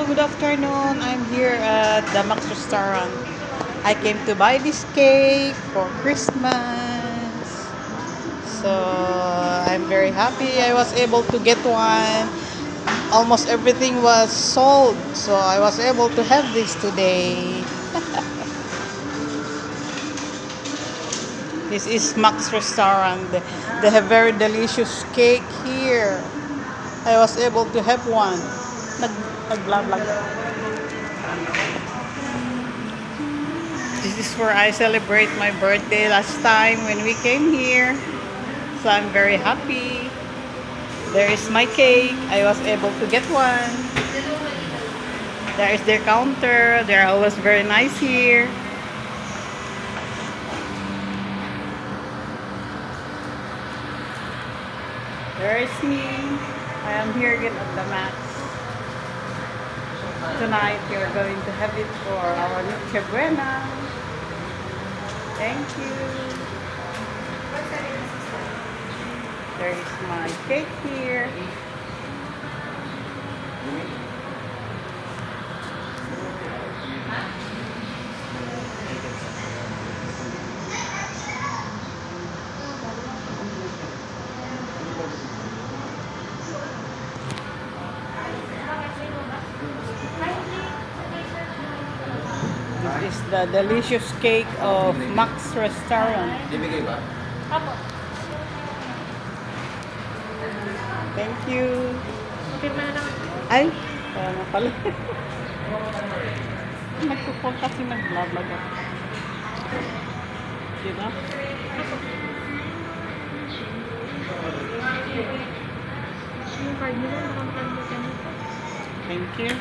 good afternoon. I'm here at the Max Restaurant. I came to buy this cake for Christmas. So I'm very happy I was able to get one. Almost everything was sold, so I was able to have this today. This is Max Restaurant. They have very delicious cake here. I was able to have one. Nag-vlog. This is where I celebrate my birthday last time when we came here. So I'm very happy. There is my cake. I was able to get one. There is their counter. They're always very nice here. There is me. I am here again at the Max. Tonight we are going to have it for our Noche Buena. Thank you. There is my cake here. This is the delicious cake of Max Restaurant. Ibigay ba? Thank you. Pirma na lang. Ay, kaya na pala. Nagpupol kasi nag-vlog ako. Diba? Yung card nila, nakakalimutan nito. Thank you.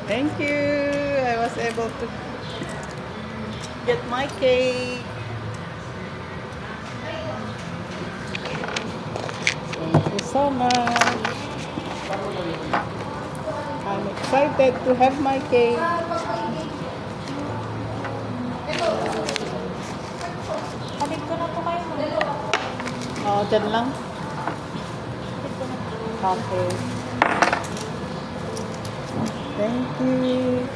Thank you. I was able to get my cake. Thank you so much. I'm excited to have my cake. Kapit ko na po kayo. Oh, dyan lang. Kapit ko na. Okay. Thank you.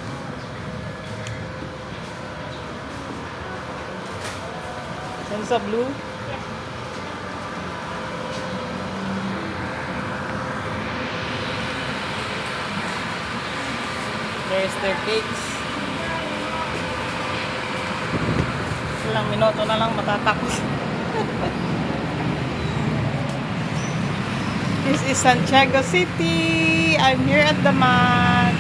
Yan sa blue. There's their cakes. Ilang minuto na lang matatapos. This is Santiago City. I'm here at the Max.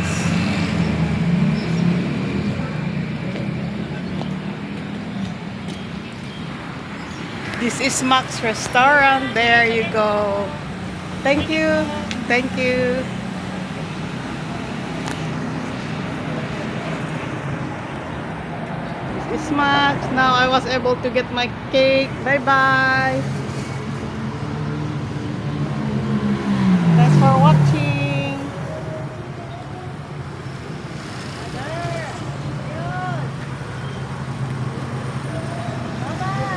This is Max Restaurant. There you go. Thank you. Thank you. This is Max. Now I was able to get my cake. Bye-bye.